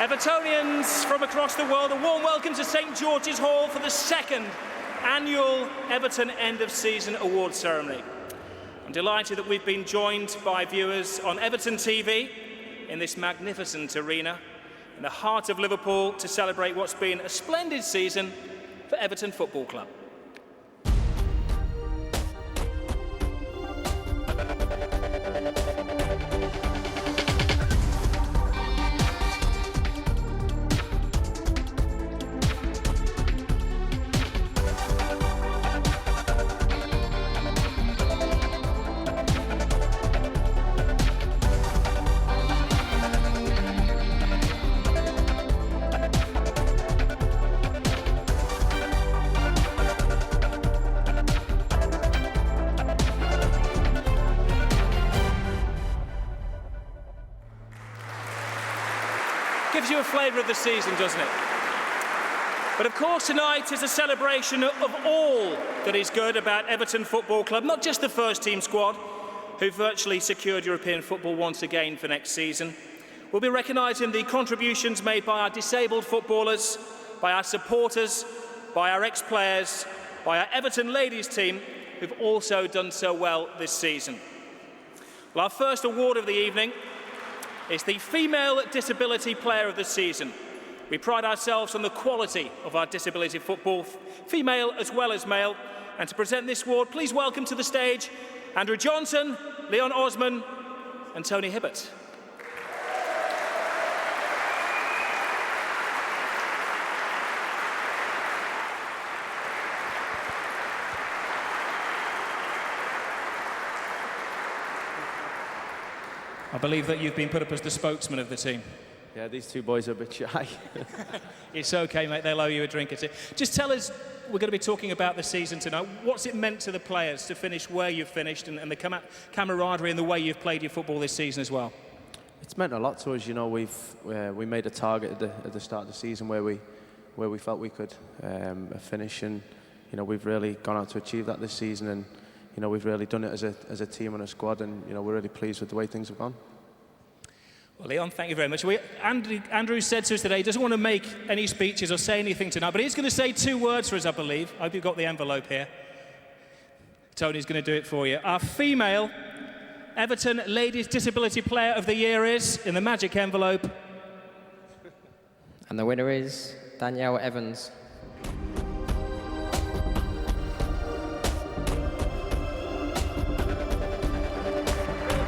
Evertonians from across the world, a warm welcome to St George's Hall for the second annual Everton End of Season Awards ceremony. I'm delighted that we've been joined by viewers on Everton TV in this magnificent arena in the heart of Liverpool to celebrate what's been a splendid season for Everton Football Club. Gives you a flavour of the season, doesn't it? But of course tonight is a celebration of all that is good about Everton Football Club, not just the first team squad, who virtually secured European football once again for next season. We'll be recognising the contributions made by our disabled footballers, by our supporters, by our ex-players, by our Everton ladies team, who've also done so well this season. Well, our first award of the evening is the Female Disability Player of the Season. We pride ourselves on the quality of our disability football, female as well as male. And to present this award, please welcome to the stage Andrew Johnson, Leon Osman and Tony Hibbert. I believe that you've been put up as the spokesman of the team. Yeah, these two boys are a bit shy. It's okay, mate. They'll owe you a drink or two. Just tell us, we're going to be talking about the season tonight. What's it meant to the players to finish where you've finished and the camaraderie and the way you've played your football this season as well? It's meant a lot to us. You know, we made a target at the start of the season where we felt we could finish, and you know we've really gone out to achieve that this season, and you know we've really done it as a team and a squad, and you know we're really pleased with the way things have gone. Well, Leon, thank you very much. Andrew said to us today he doesn't want to make any speeches or say anything tonight, but he's going to say two words for us, I believe. I hope you've got the envelope here. Tony's going to do it for you. Our female Everton Ladies Disability Player of the Year is, in the magic envelope. And the winner is Danielle Evans.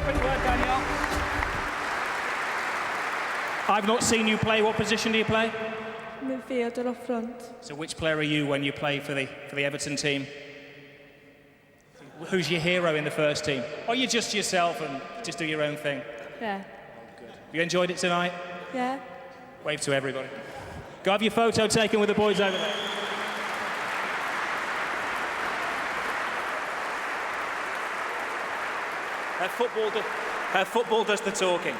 Pretty word, Danielle. I've not seen you play. What position do you play? Midfielder up front. So which player are you when you play for the Everton team? Who's your hero in the first team? Or are you just yourself and just do your own thing? Yeah. Good. You enjoyed it tonight? Yeah. Wave to everybody. Go have your photo taken with the boys over there. Her football does the talking.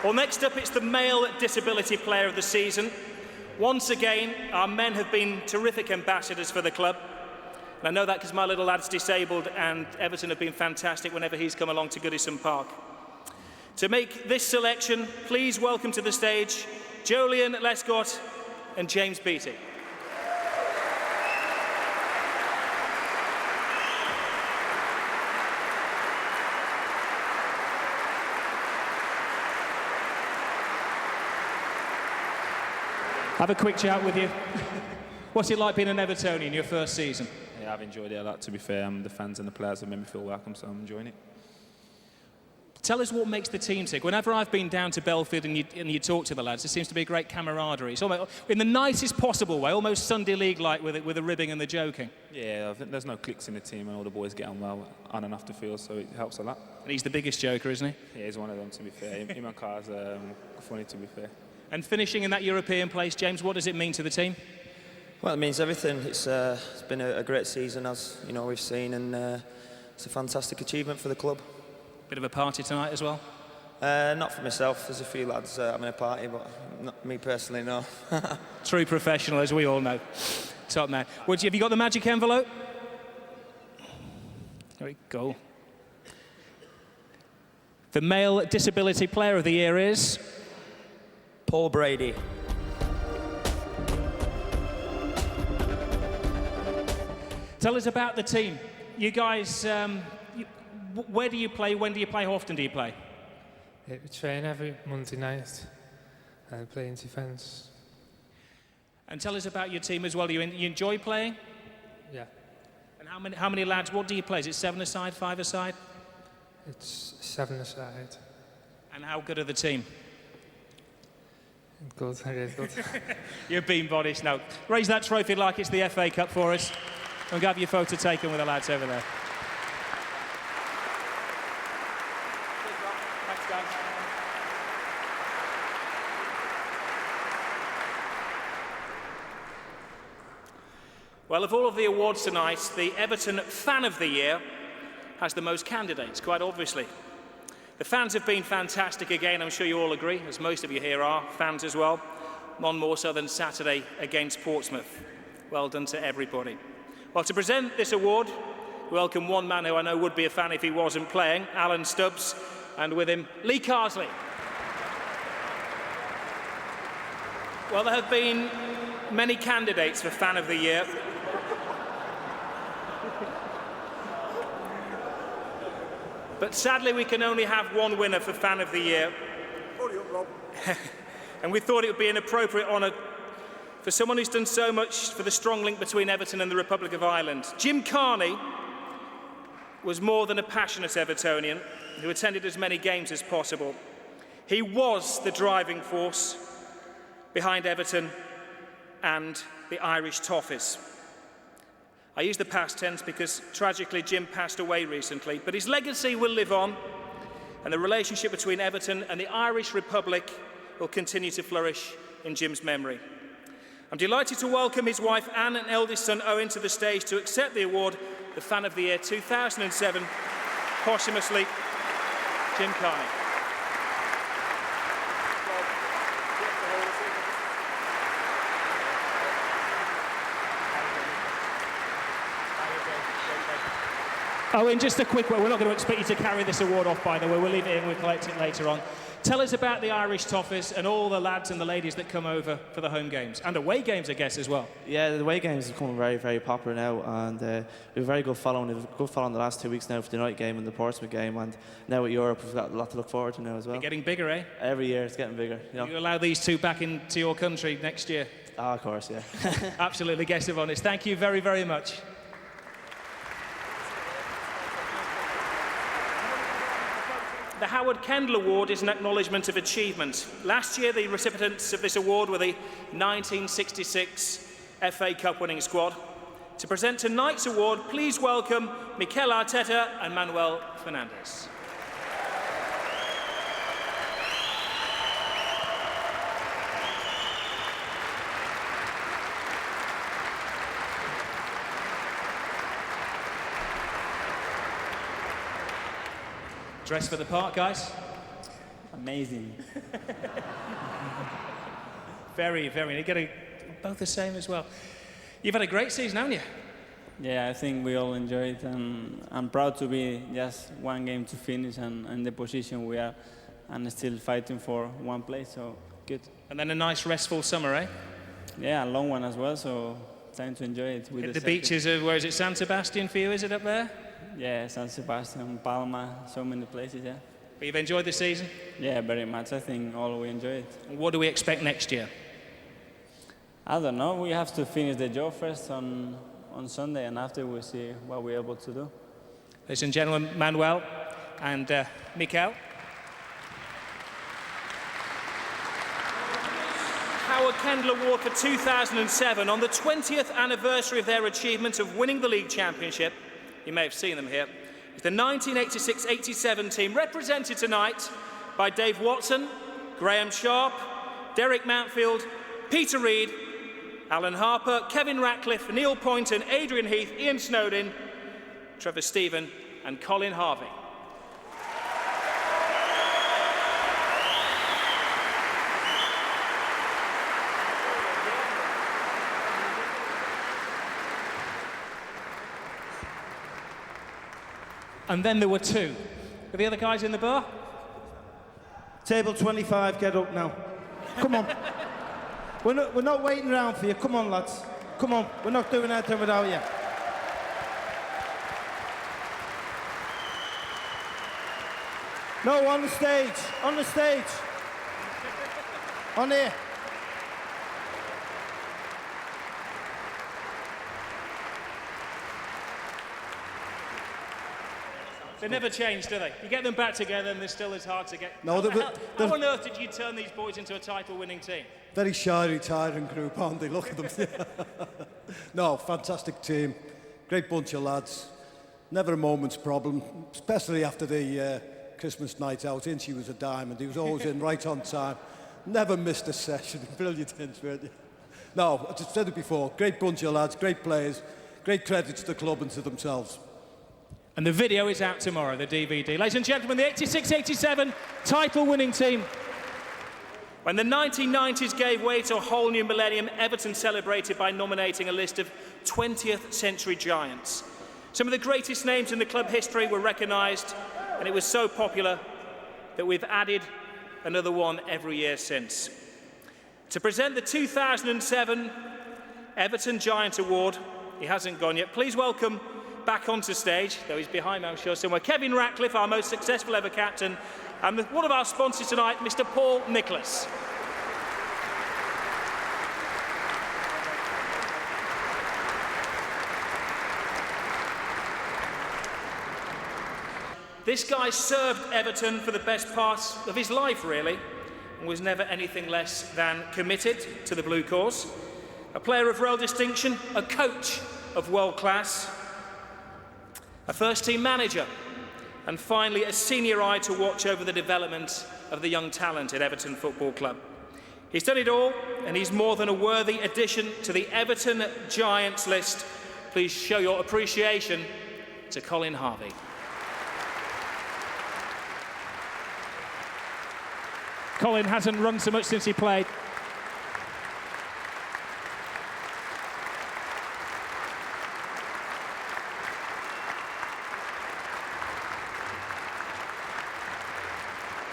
Well, next up, it's the Male Disability Player of the Season. Once again, our men have been terrific ambassadors for the club. And I know that because my little lad's disabled, and Everton have been fantastic whenever he's come along to Goodison Park. To make this selection, please welcome to the stage Jolien Lescott and James Beattie. Have a quick chat with you. What's it like being an Evertonian your first season? Yeah, I've enjoyed it a lot, to be fair. The fans and the players have made me feel welcome, so I'm enjoying it. Tell us what makes the team tick. Whenever I've been down to Belfield and you talk to the lads, there seems to be a great camaraderie. It's almost, in the nicest possible way, almost Sunday League-like with the ribbing and the joking. Yeah, I think there's no cliques in the team and all the boys get on well on and off the field, so it helps a lot. And he's the biggest joker, isn't he? Yeah, he's one of them, to be fair. Him and Carr's funny, to be fair. And finishing in that European place, James, what does it mean to the team? Well, it means everything. It's been a great season, as you know we've seen, and it's a fantastic achievement for the club. Bit of a party tonight as well? Not for myself. There's a few lads having a party, but not me personally, no. True professional, as we all know. Top man. Have you got the magic envelope? There we go. The Male Disability Player of the Year is Paul Brady. Tell us about the team. You guys, where do you play? When do you play? How often do you play? We train every Monday night and play in defence. And tell us about your team as well. You enjoy playing? Yeah, And how many lads? What do you play? Is it 7-a-side, 5-a-side? it's 7-a-side. And how good are the team? Good, really good. You're being modest now. Raise that trophy like it's the FA Cup for us. And have your photo taken with the lads over there. Thanks, guys. Well, of all of the awards tonight, the Everton Fan of the Year has the most candidates, quite obviously. The fans have been fantastic again, I'm sure you all agree, as most of you here are fans as well. None more so than Saturday against Portsmouth. Well done to everybody. Well, to present this award, we welcome one man who I know would be a fan if he wasn't playing, Alan Stubbs, and with him, Lee Carsley. Well, there have been many candidates for Fan of the Year. But sadly, we can only have one winner for Fan of the Year. And we thought it would be an appropriate honour for someone who's done so much for the strong link between Everton and the Republic of Ireland. Jim Carney was more than a passionate Evertonian who attended as many games as possible. He was the driving force behind Everton and the Irish Toffees. I use the past tense because tragically Jim passed away recently, but his legacy will live on and the relationship between Everton and the Irish Republic will continue to flourish in Jim's memory. I'm delighted to welcome his wife Anne and eldest son Owen to the stage to accept the award, the Fan of the Year 2007, posthumously, Jim Carney. Owen, just a quick one. We're not going to expect you to carry this award off, by the way. We'll leave it in, we'll collect it later on. Tell us about the Irish Toffees and all the lads and the ladies that come over for the home games and away games, I guess, as well. Yeah, the away games have become very, very popular now, and we have a very good following. We've a good following the last 2 weeks now for the night game and the Portsmouth game, and now at Europe we've got a lot to look forward to now as well. You're getting bigger, eh? Every year it's getting bigger. You allow these two back into your country next year? Ah, of course, yeah. Absolutely, guest of honours. Thank you very, very much. The Howard Kendall Award is an acknowledgement of achievement. Last year, the recipients of this award were the 1966 FA Cup winning squad. To present tonight's award, please welcome Mikel Arteta and Manuel Fernandes. Dressed for the part, guys? Amazing. Very, very. You're getting both the same as well. You've had a great season, haven't you? Yeah, I think we all enjoy it, and I'm proud to be just one game to finish and the position we are, and still fighting for one place, so good. And then a nice restful summer, eh? Yeah, a long one as well, so time to enjoy it. With The beaches of, where is it, San Sebastian for you, is it up there? Yeah, San Sebastian, Palma, so many places, yeah. But you've enjoyed the season? Yeah, very much. I think all we enjoy it. What do we expect next year? I don't know. We have to finish the job first on Sunday, and after we'll see what we're able to do. Ladies and gentlemen, Manuel and Mikel. Howard Kendall Award for 2007. On the 20th anniversary of their achievement of winning the league championship, you may have seen them here, is the 1986-87 team represented tonight by Dave Watson, Graham Sharp, Derek Mountfield, Peter Reid, Alan Harper, Kevin Ratcliffe, Neil Poynton, Adrian Heath, Ian Snowden, Trevor Stephen and Colin Harvey. And then there were two. Are the other guys in the bar? Table 25, get up now. Come on. We're not waiting around for you. Come on, lads. Come on. We're not doing anything without you. No, on the stage. On the stage. On here. They never change, do they? You get them back together and they're still as hard to get. No, how on earth did you turn these boys into a title-winning team? Very shy, retiring group, aren't they? Look at them. No, fantastic team. Great bunch of lads. Never a moment's problem, especially after the Christmas night out. Inchie was a diamond. He was always in right on time. Never missed a session. Brilliant, Inch, weren't you? No, I just said it before. Great bunch of lads, great players. Great credit to the club and to themselves. And the video is out tomorrow, the DVD. Ladies and gentlemen, the 86-87 title-winning team. When the 1990s gave way to a whole new millennium, Everton celebrated by nominating a list of 20th century giants. Some of the greatest names in the club history were recognised, and it was so popular that we've added another one every year since. To present the 2007 Everton Giant Award, he hasn't gone yet. Please welcome back onto stage, though he's behind me, I'm sure, somewhere, Kevin Ratcliffe, our most successful ever captain, and one of our sponsors tonight, Mr. Paul Nicholas. This guy served Everton for the best part of his life, really, and was never anything less than committed to the blue cause. A player of real distinction, a coach of world class, a first-team manager, and finally a senior eye to watch over the development of the young talent at Everton Football Club. He's done it all, and he's more than a worthy addition to the Everton Giants list. Please show your appreciation to Colin Harvey. Colin hasn't run so much since he played.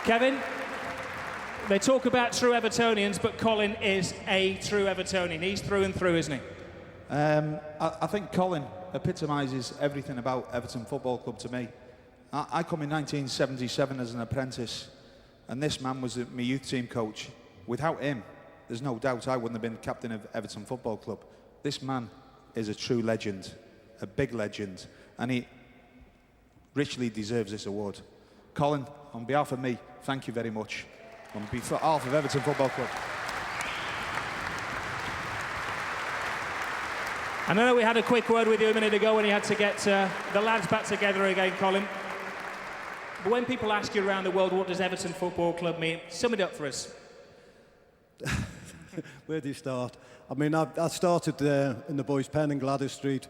Kevin, they talk about true Evertonians, but Colin is a true Evertonian. He's through and through, isn't he? I think Colin epitomises everything about Everton Football Club to me. I come in 1977 as an apprentice, and this man was my youth team coach. Without him, there's no doubt I wouldn't have been captain of Everton Football Club. This man is a true legend, a big legend, and he richly deserves this award. Colin, on behalf of me, thank you very much. On behalf of Everton Football Club. I know we had a quick word with you a minute ago when you had to get the lads back together again, Colin. But when people ask you around the world, what does Everton Football Club mean? Sum it up for us. Where do you start? I mean, I started in the boys' pen in Gladys Street,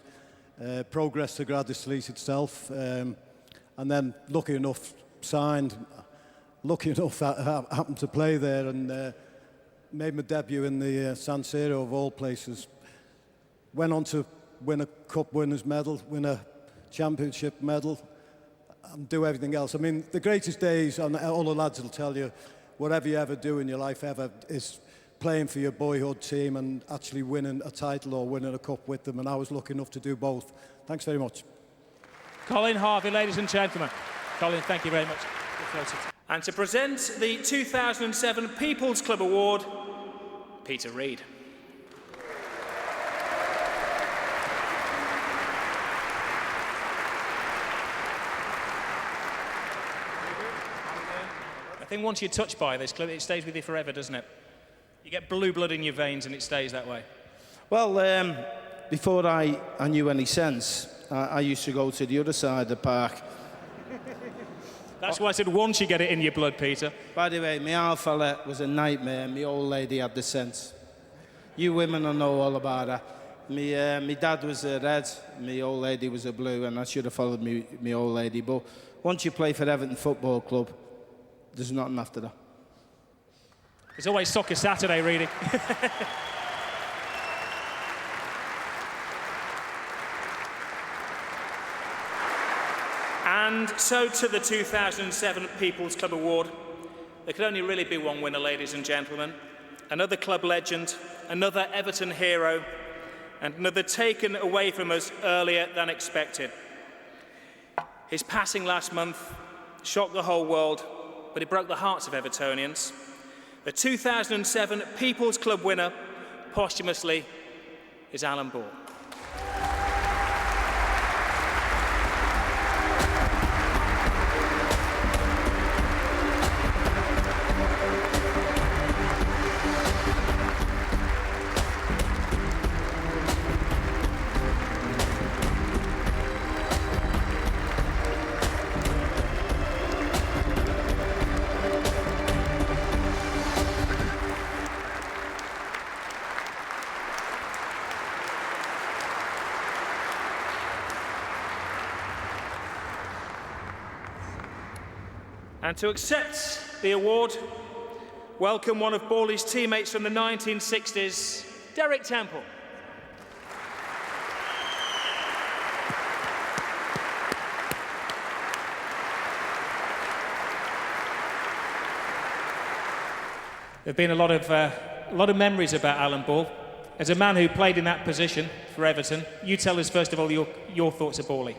progressed to Gladys Street itself, and then, lucky enough, signed. Lucky enough, I happened to play there and made my debut in the San Siro of all places. Went on to win a cup winners medal, win a championship medal, and do everything else. I mean, the greatest days, and all the lads will tell you, whatever you ever do in your life ever, is playing for your boyhood team and actually winning a title or winning a cup with them. And I was lucky enough to do both. Thanks very much. Colin Harvey, ladies and gentlemen. Colin, thank you very much. And to present the 2007 People's Club Award, Peter Reid. I think once you're touched by this club, it stays with you forever, doesn't it? You get blue blood in your veins and it stays that way. Well, before I knew any sense, I used to go to the other side of the park. That's why I said once you get it in your blood, Peter. By the way, my old fella was a nightmare. My old lady had the sense. You women will know all about her. My dad was a red, my old lady was a blue, and I should have followed my old lady. But once you play for Everton Football Club, there's nothing after that. It's always Soccer Saturday, really. And so to the 2007 People's Club Award. There could only really be one winner, ladies and gentlemen. another club legend, another Everton hero, and another taken away from us earlier than expected. His passing last month shocked the whole world, but it broke the hearts of Evertonians. The 2007 People's Club winner, posthumously, is Alan Ball. And to accept the award, welcome one of Borley's teammates from the 1960s, Derek Temple. There have been a lot of memories about Alan Ball. As a man who played in that position for Everton, you tell us first of all your thoughts of Borley.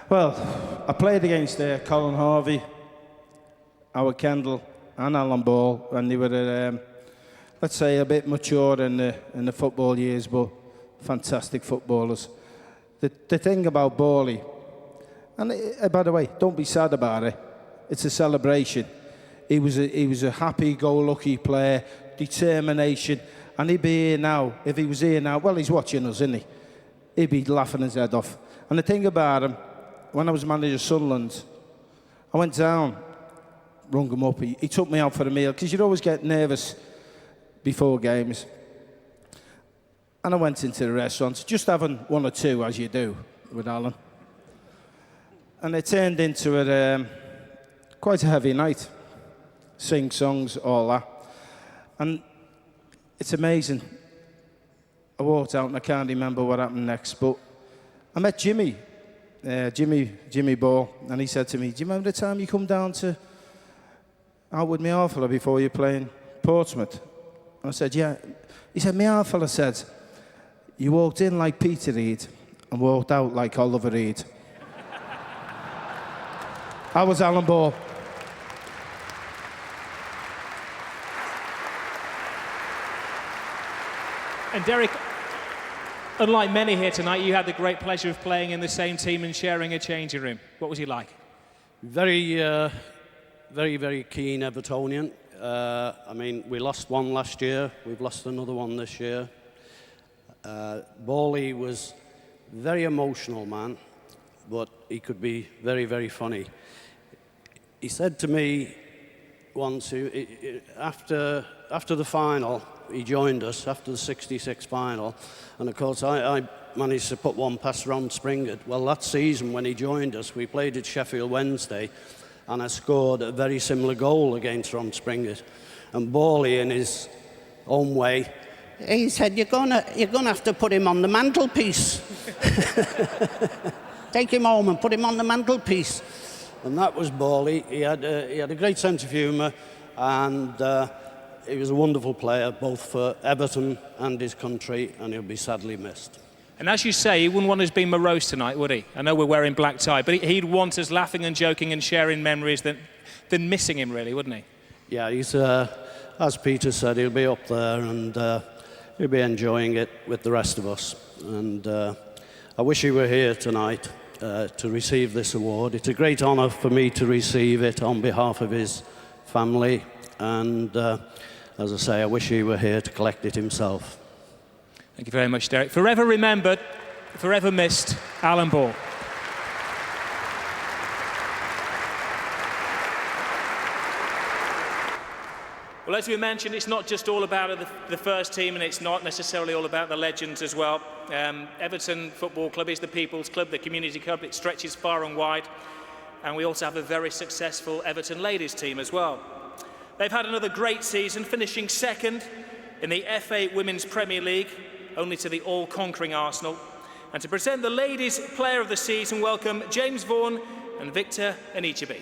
Well, I played against Colin Harvey, Howard Kendall and Alan Ball, and they were, let's say, a bit mature in the football years, but fantastic footballers. The thing about Borley, and by the way, don't be sad about it, it's a celebration. He was a happy-go-lucky player, determination, and he'd be here now. If he was here now, well, he's watching us, isn't he? He'd be laughing his head off. And the thing about him, when I was manager of Sunderland, I went down, rung him up. He took me out for a meal, because you'd always get nervous before games. And I went into the restaurant, just having one or two, as you do with Alan. And it turned into quite a heavy night. Sing songs, all that. And it's amazing. I walked out and I can't remember what happened next, but I met Jimmy Ball, and he said to me, do you remember the time you come down to out with me half fella before you're playing Portsmouth? And I said, yeah. He said, me half fella said, you walked in like Peter Reid and walked out like Oliver Reid. I was Alan Ball. And Derek, unlike many here tonight, you had the great pleasure of playing in the same team and sharing a changing room. What was he like? Very, very keen Evertonian. I mean, we lost one last year. We've lost another one this year. Borley was very emotional man, but he could be very, very funny. He said to me once, after the final, he joined us after the 66 final, and of course I managed to put one past Ron Springett. Well, that season when he joined us, we played at Sheffield Wednesday, and I scored a very similar goal against Ron Springett. And Borley, in his own way, he said, "You're gonna have to put him on the mantelpiece. Take him home and put him on the mantelpiece." And that was Borley. He had a great sense of humour, and he was a wonderful player, both for Everton and his country, and he'll be sadly missed. And as you say, he wouldn't want us being morose tonight, would he? I know we're wearing black tie, but he'd want us laughing and joking and sharing memories than missing him, really, wouldn't he? Yeah, he's, as Peter said, he'll be up there and he'll be enjoying it with the rest of us. And I wish he were here tonight to receive this award. It's a great honour for me to receive it on behalf of his family, and as I say, I wish he were here to collect it himself. Thank you very much, Derek. Forever remembered, forever missed, Alan Ball. Well, as we mentioned, it's not just all about the first team, and it's not necessarily all about the legends as well. Everton Football Club is the people's club, the community club. It stretches far and wide. And we also have a very successful Everton ladies team as well. They've had another great season, finishing second in the FA Women's Premier League, only to the all-conquering Arsenal. And to present the ladies' player of the season, welcome James Vaughan and Victor Anichebe.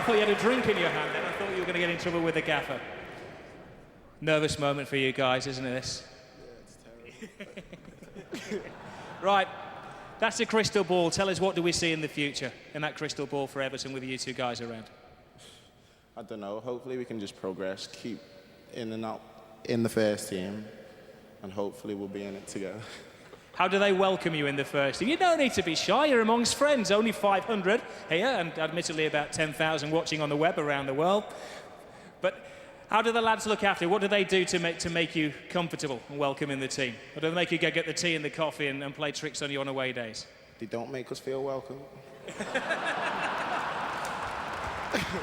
thought you had a drink in your hand then. I thought you were going to get in trouble with the gaffer. Nervous moment for you guys, isn't it, this? Yeah, it's terrible. Right, that's the crystal ball. Tell us, what do we see in the future in that crystal ball for Everton with you two guys around? I don't know. Hopefully we can just progress, keep in and out in the first team, and hopefully we'll be in it together. How do they welcome you in the first team? You don't need to be shy, you're amongst friends. Only 500 here, and admittedly about 10,000 watching on the web around the world. But how do the lads look after you? What do they do to make you comfortable and welcome in the team? Or do they make you go get the tea and the coffee and play tricks on you on away days? They don't make us feel welcome.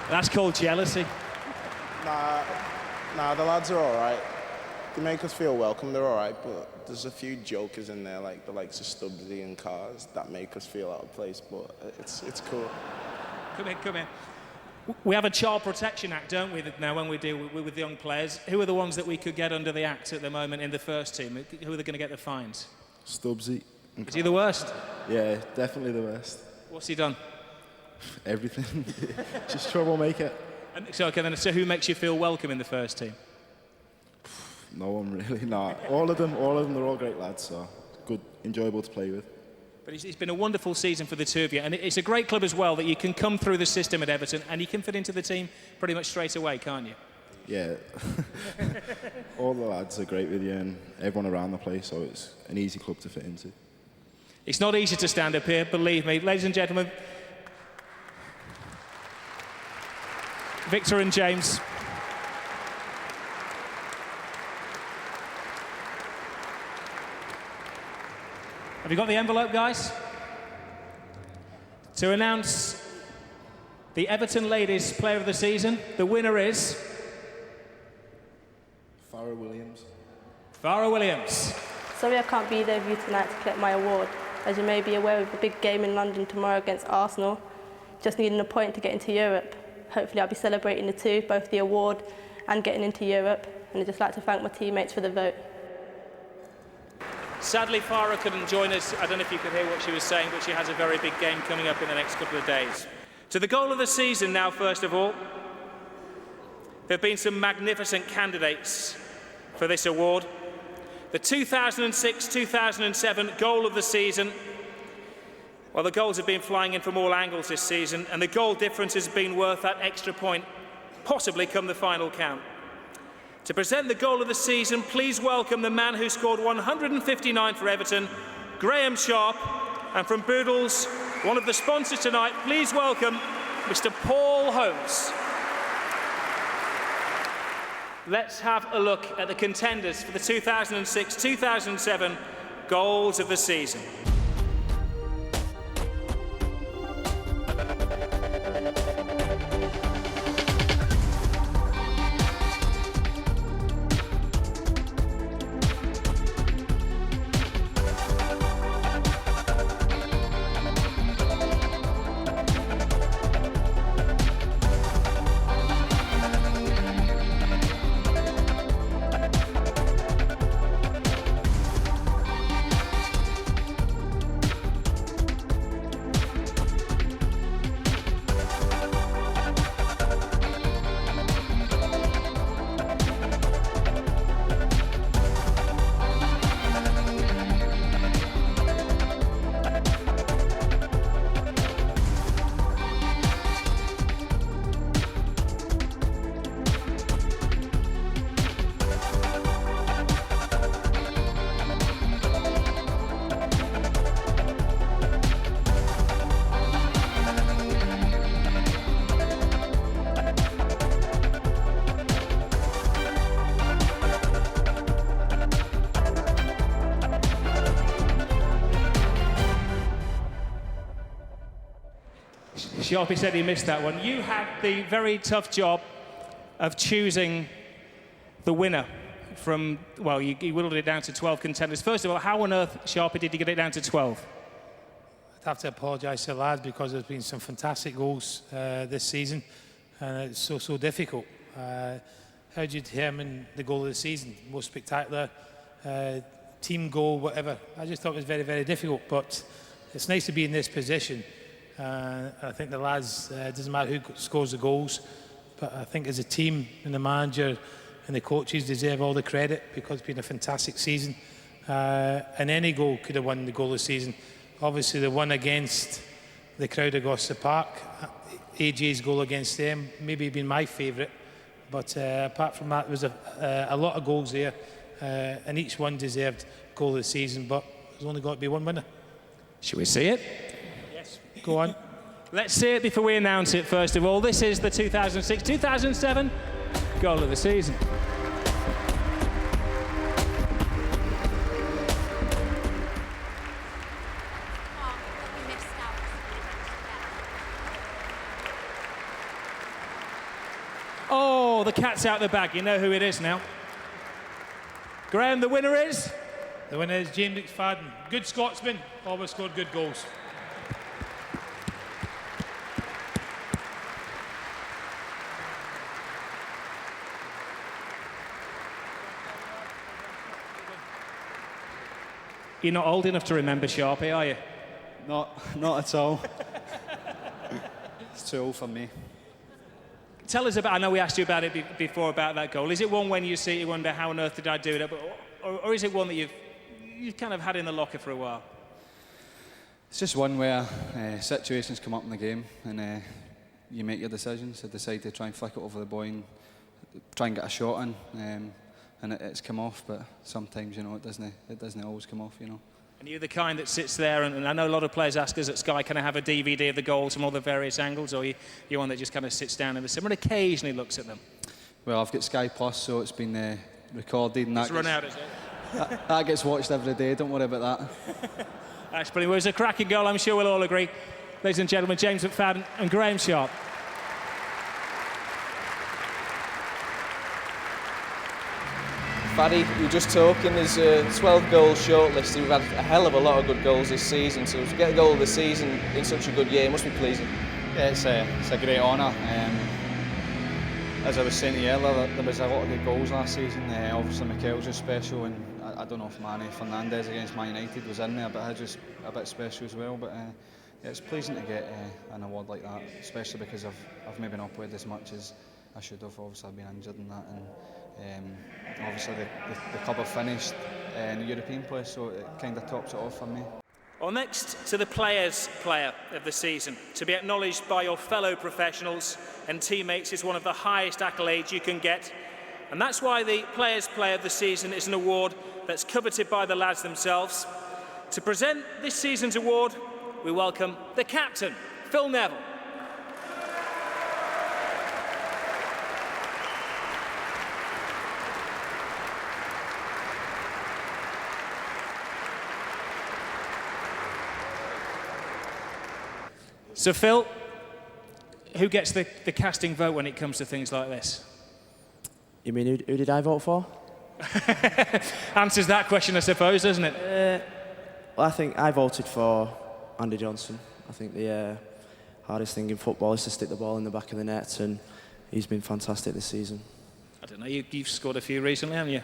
That's called jealousy. Nah, the lads are all right. They make us feel welcome, they're all right, but there's a few jokers in there, like the likes of Stubbsy and Cars, that make us feel out of place, but it's cool. Come in. We have a Child Protection Act, don't we, now when we deal with young players? Who are the ones that we could get under the Act at the moment in the first team? Who are they going to get the fines? Stubbsy. Is he the worst? Yeah, definitely the worst. What's he done? Everything. Just troublemaker. So who makes you feel welcome in the first team? No one really, nah. All of them, they're all great lads, so good, enjoyable to play with. But it's been a wonderful season for the two of you, and it's a great club as well that you can come through the system at Everton and you can fit into the team pretty much straight away, can't you? Yeah. All the lads are great with you and everyone around the place, so it's an easy club to fit into. It's not easy to stand up here, believe me. Ladies and gentlemen, Victor and James. Have you got the envelope, guys? To announce the Everton Ladies Player of the Season, the winner is... Farrah Williams. Farrah Williams. Sorry I can't be there with you tonight to collect my award. As you may be aware, we have a big game in London tomorrow against Arsenal. Just needing a point to get into Europe. Hopefully I'll be celebrating the two, both the award and getting into Europe. And I'd just like to thank my teammates for the vote. Sadly, Farah couldn't join us. I don't know if you could hear what she was saying, but she has a very big game coming up in the next couple of days. To the goal of the season now, first of all. There have been some magnificent candidates for this award. The 2006-2007 goal of the season. Well, the goals have been flying in from all angles this season, and the goal difference has been worth that extra point, possibly come the final count. To present the goal of the season, please welcome the man who scored 159 for Everton, Graham Sharp, and from Boodles, one of the sponsors tonight, please welcome Mr. Paul Holmes. Let's have a look at the contenders for the 2006-2007 goals of the season. Sharpie said he missed that one. You had the very tough job of choosing the winner from, well, you whittled it down to 12 contenders. First of all, how on earth, Sharpie, did you get it down to 12? I'd have to apologise to the lads because there's been some fantastic goals this season, and it's so difficult. How do you determine the goal of the season? Most spectacular, team goal, whatever. I just thought it was very difficult, but it's nice to be in this position I think the lads, it doesn't matter who scores the goals, but I think as a team and the manager and the coaches deserve all the credit because it's been a fantastic season. And any goal could have won the goal of the season. Obviously, the one against the crowd of Gloucester Park, AJ's goal against them, maybe been my favourite. But apart from that, there was a lot of goals there, and each one deserved goal of the season. But there's only got to be one winner. Should we see it? Yes. Go on. Let's see it before we announce it, first of all. This is the 2006-2007 goal of the season. Oh, the cat's out the bag. You know who it is now. Graham, the winner is? The winner is James McFadden. Good Scotsman, always scored good goals. You're not old enough to remember Sharpie, are you? Not at all. It's too old for me. Tell us about, I know we asked you about it before, about that goal. Is it one when you see it, you wonder, how on earth did I do it? Or is it one that you've kind of had in the locker for a while? It's just one where situations come up in the game and you make your decisions. I decide to try and flick it over the boy and try and get a shot in, and it's come off. But sometimes, you know, it doesn't always come off, you know. And you're the kind that sits there, and I know a lot of players ask us at Sky, can I have a DVD of the goals from all the various angles, or you're one that just kind of sits down in the cinema and occasionally looks at them? Well, I've got Sky Plus, so it's been recorded. And It's run out, is it? that gets watched every day, don't worry about that. That's brilliant. It was a cracking goal, I'm sure we'll all agree. Ladies and gentlemen, James McFadden and Graham Sharp. Paddy, we were just talking, there's a 12 goals shortlisted. We've had a hell of a lot of good goals this season, so to get a goal of the season in such a good year must be pleasing. Yeah, it's a great honour. As I was saying to you earlier, there was a lot of good goals last season. Obviously, Mikel's was special, and I don't know if Manny Fernandez against Man United was in there, but he was a bit special as well. But yeah, it's pleasing to get an award like that, especially because I've maybe not played as much as I should have. Obviously, I've been injured in that, and obviously the club have finished in the European place, so it kind of tops it off for me. Well, next to the Players' Player of the season, to be acknowledged by your fellow professionals and teammates is one of the highest accolades you can get. And that's why the Players' Player of the season is an award that's coveted by the lads themselves. To present this season's award, we welcome the captain, Phil Neville. So, Phil, who gets the casting vote when it comes to things like this? You mean who did I vote for? Answers that question, I suppose, doesn't it? Well, I think I voted for Andy Johnson. I think the hardest thing in football is to stick the ball in the back of the net, and he's been fantastic this season. I don't know, you've scored a few recently, haven't you?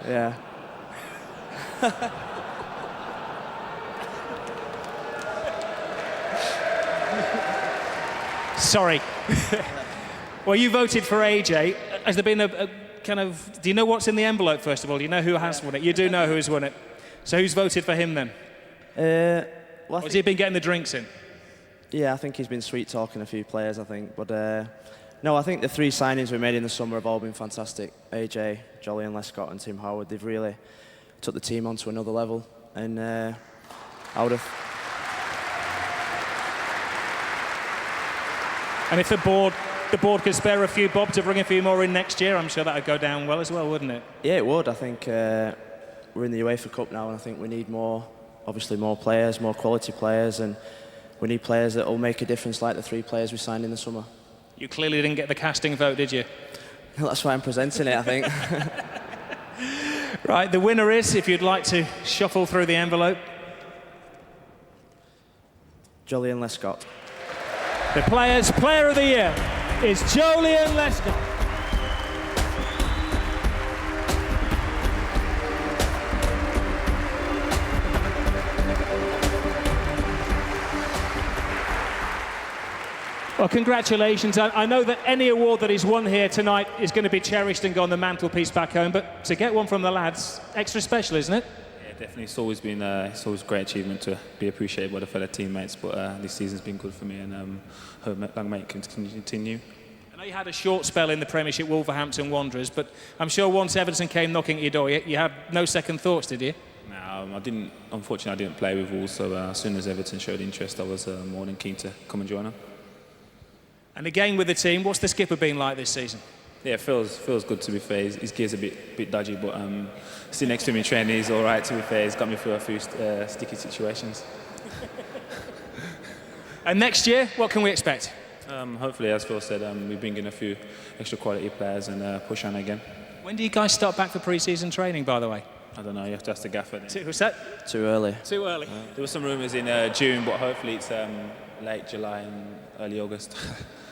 Yeah. Sorry. Well, you voted for AJ. Has there been a kind of... Do you know what's in the envelope, first of all? Do you know who has won it? You do know who's won it. So who's voted for him, then? Well, has he been getting the drinks in? Yeah, I think he's been sweet-talking a few players, I think. But, no, I think the three signings we made in the summer have all been fantastic. AJ, Jolyon Lescott and Tim Howard, they've really took the team onto another level. And I would have... And if the board could spare a few bob to bring a few more in next year, I'm sure that would go down well as well, wouldn't it? Yeah, it would. I think we're in the UEFA Cup now, and I think we need more, obviously more players, more quality players, and we need players that will make a difference like the three players we signed in the summer. You clearly didn't get the casting vote, did you? That's why I'm presenting it, I think. Right, the winner is, if you'd like to shuffle through the envelope. Jolyon Lescott. The Players' Player of the Year is Jolyon Lescott. Well, congratulations. I know that any award that is won here tonight is going to be cherished and go on the mantelpiece back home, but to get one from the lads, extra special, isn't it? Yeah, definitely. It's always been it's always a great achievement to be appreciated by the fellow teammates, but this season's been good for me, and hope it can continue. I know you had a short spell in the Premiership, Wolverhampton Wanderers, but I'm sure once Everton came knocking at your door, you had no second thoughts, did you? No, I didn't. Unfortunately, I didn't play with Wolves, so as soon as Everton showed interest, I was more than keen to come and join them. And again with the team, what's the skipper been like this season? Yeah, it feels good, to be fair. His gear's a bit dodgy, but sitting next to him in training, he's all right, to be fair. He's got me through a few sticky situations. And next year, what can we expect? Hopefully, as Phil said, we bring in a few extra quality players and push on again. When do you guys start back for pre-season training, by the way? I don't know, you have to ask the gaffer then. What's that? Too early. Too early. There were some rumours in June, but hopefully it's late July and early August.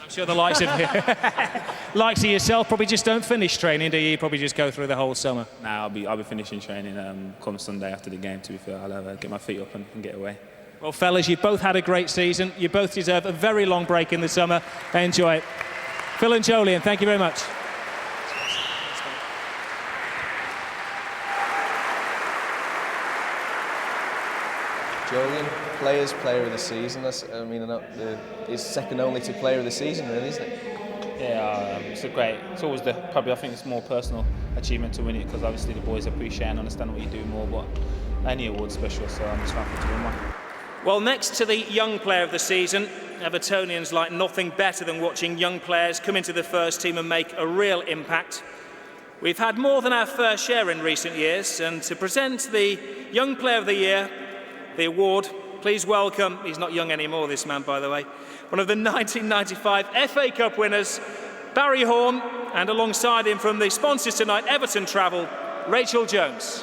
I'm sure the likes of yourself probably just don't finish training, do you? You probably just go through the whole summer. Nah, I'll be finishing training come Sunday after the game, to be fair. I'll get my feet up and get away. Well, fellas, you both had a great season. You both deserve a very long break in the summer. Enjoy it. Phil and Jolien, thank you very much. Jolien, player of the season. I mean, it's second only to player of the season, really, isn't it? Yeah, it's always I think it's more personal achievement to win it, because obviously the boys appreciate and understand what you do more, but any award's special, so I'm just happy to win one. Well, next to the young player of the season, Evertonians like nothing better than watching young players come into the first team and make a real impact. We've had more than our fair share in recent years, and to present the Young Player of the Year, the award, please welcome, he's not young anymore, this man, by the way, one of the 1995 FA Cup winners, Barry Horn, and alongside him from the sponsors tonight, Everton Travel, Rachel Jones.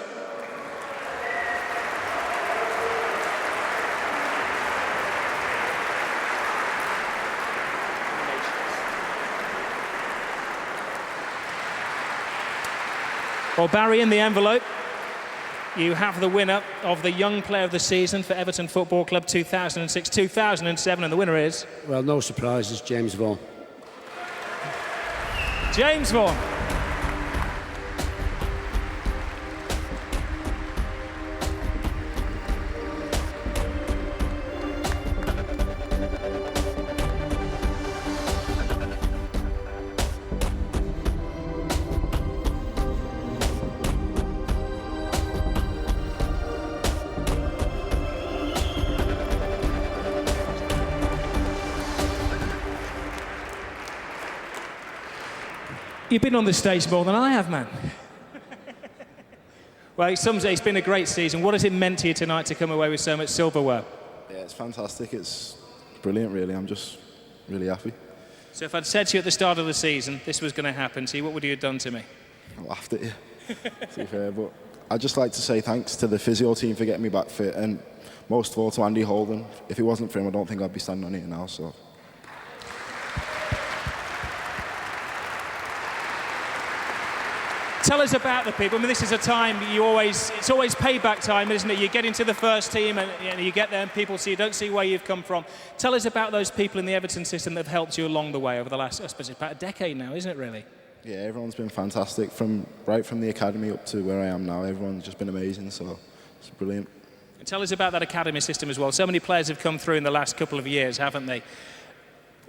Well, Barry, in the envelope, you have the winner of the Young Player of the Season for Everton Football Club 2006-2007, and the winner is... Well, no surprises, James Vaughan. James Vaughan. You've been on the stage more than I have, man. Well, it's been a great season. What has it meant to you tonight to come away with so much silverware? Yeah, it's fantastic. It's brilliant, really. I'm just really happy. So if I'd said to you at the start of the season this was going to happen to you, what would you have done to me? I laughed at you, to be fair. But I'd just like to say thanks to the physio team for getting me back fit, and most of all to Andy Holden. If it wasn't for him, I don't think I'd be standing on here now. So. Tell us about the people. I mean, this is a time it's always payback time, isn't it? You get into the first team and you get there and people don't see where you've come from. Tell us about those people in the Everton system that have helped you along the way over the last, I suppose, about a decade now, isn't it, really? Yeah, everyone's been fantastic, right from the academy up to where I am now. Everyone's just been amazing, so it's brilliant. And tell us about that academy system as well. So many players have come through in the last couple of years, haven't they?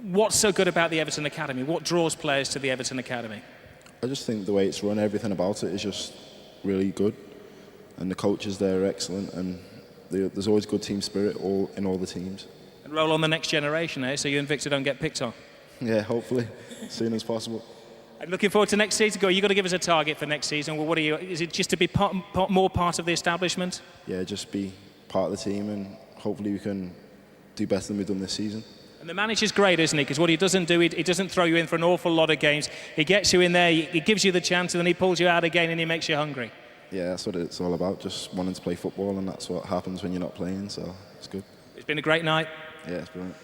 What's so good about the Everton Academy? What draws players to the Everton Academy? I just think the way it's run, everything about it is just really good, and the coaches there are excellent, and there's always good team spirit in all the teams. And roll on the next generation, eh? So you and Victor don't get picked on. Yeah, hopefully, as soon as possible. I'm looking forward to next season. You've got to give us a target for next season. Well, is it just to be more part of the establishment? Yeah, just be part of the team, and hopefully we can do better than we've done this season. And the manager's great, isn't he? Because what he doesn't do, he doesn't throw you in for an awful lot of games. He gets you in there, he gives you the chance, and then he pulls you out again and he makes you hungry. Yeah, that's what it's all about, just wanting to play football, and that's what happens when you're not playing, so it's good. It's been a great night. Yeah, it's brilliant.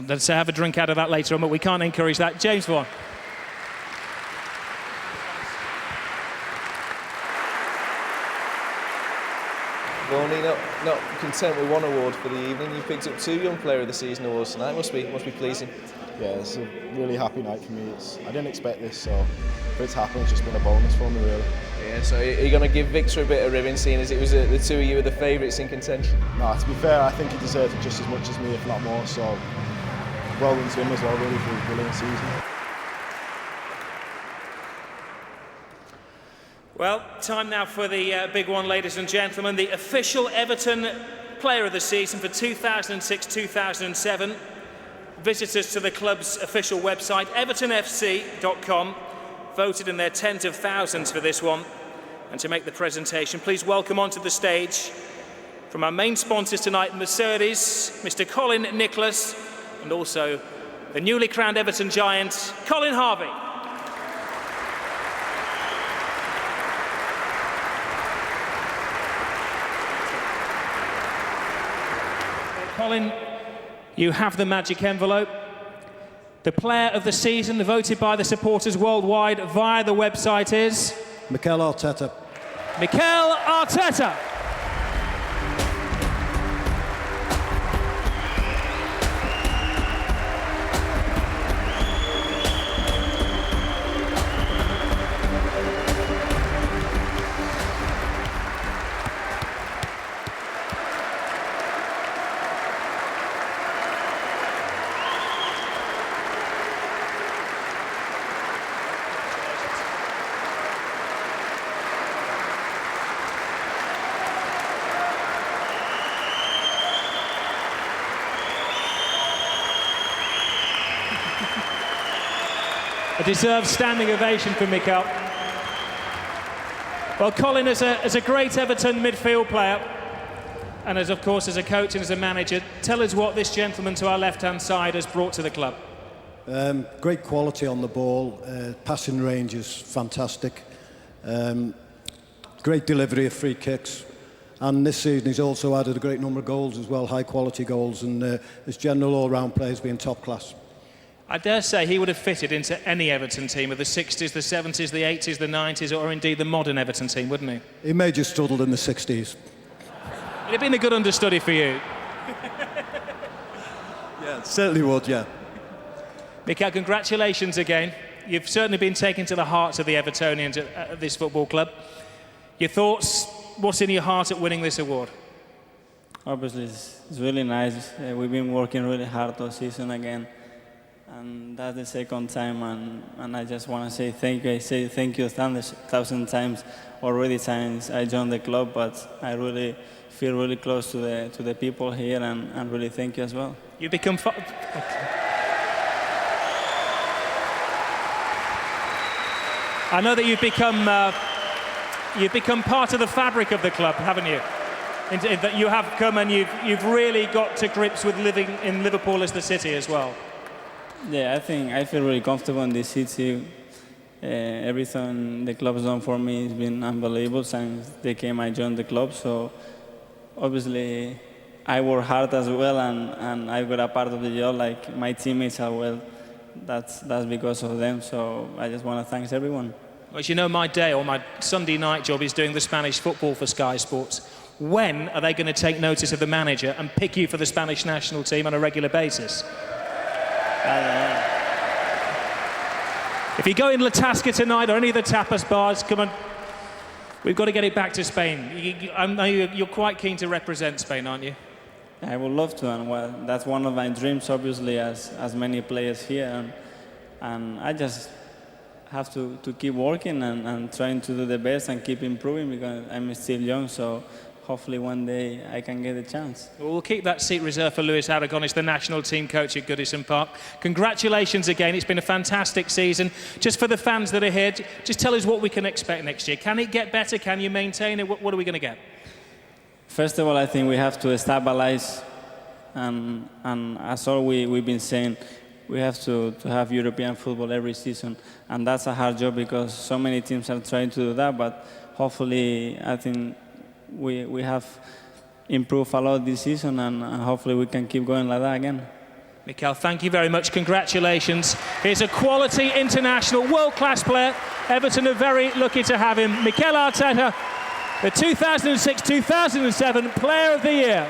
Let's have a drink out of that later on, but we can't encourage that. James Vaughan. Only not content with one award for the evening. You picked up 2 Young Player of the Season awards tonight. Must be pleasing. yeah, it's a really happy night for me. I didn't expect this, so for it to happen, it's just been a bonus for me, really. Yeah, so are you going to give Victor a bit of ribbon, seeing as it was the two of you were the favourites in contention? No, to be fair, I think he deserved it just as much as me, if not more, so well done to him as well, really, for a brilliant season. Well, time now for the big one, ladies and gentlemen. The official Everton Player of the Season for 2006-2007. Visitors to the club's official website, evertonfc.com, voted in their tens of thousands for this one. And to make the presentation, please welcome onto the stage, from our main sponsors tonight, Mercedes, Mr. Colin Nicholas, and also the newly crowned Everton giant, Colin Harvey. Colin, you have the magic envelope. The player of the season, voted by the supporters worldwide via the website, is... Mikel Arteta. Mikel Arteta. A deserved standing ovation for Mikel. Well, Colin, as a great Everton midfield player, and of course as a coach and as a manager, tell us what this gentleman to our left-hand side has brought to the club. Great quality on the ball, passing range is fantastic, great delivery of free kicks, and this season he's also added a great number of goals as well, high quality goals, and his general all-round play has been top class. I dare say he would have fitted into any Everton team of the 60s, the 70s, the 80s, the 90s, or indeed the modern Everton team, wouldn't he? He may just struggled in the 60s. It'd have been a good understudy for you. Yeah, certainly would, yeah. Mikel, congratulations again. You've certainly been taken to the hearts of the Evertonians at this football club. Your thoughts, what's in your heart at winning this award? Obviously, it's really nice. We've been working really hard all season again. And that's the second time, and I just want to say thank you. I say thank you 1,000 times already since I joined the club, but I really feel really close to the people here, and really thank you as well. You become... I know that you've become part of the fabric of the club, haven't you? That you have come and you've really got to grips with living in Liverpool as the city as well. Yeah, I feel really comfortable in this city. Everything the club has done for me has been unbelievable since I joined the club. So obviously I work hard as well, and I've got a part of the job like my teammates as well. That's because of them. So I just want to thank everyone. Well, as you know, my day or my Sunday night job is doing the Spanish football for Sky Sports. When are they going to take notice of the manager and pick you for the Spanish national team on a regular basis? If you go in La Tasca tonight or any of the tapas bars, come on, we've got to get it back to Spain. I know you're quite keen to represent Spain, aren't you? I would love to, and well, that's one of my dreams, obviously, as many players here, and I just have to keep working and trying to do the best and keep improving because I'm still young, so hopefully one day I can get a chance. Well, we'll keep that seat reserved for Luis Aragones, the national team coach at Goodison Park. Congratulations again. It's been a fantastic season. Just for the fans that are here, just tell us what we can expect next year. Can it get better? Can you maintain it? What are we going to get? First of all, I think we have to stabilize, and as all we've been saying, we have to have European football every season, and that's a hard job because so many teams are trying to do that, but hopefully I think we have improved a lot this season, and hopefully we can keep going like that again. Mikel, thank you very much. Congratulations. He's a quality international, world-class player. Everton are very lucky to have him. Mikel Arteta, the 2006-2007 Player of the Year.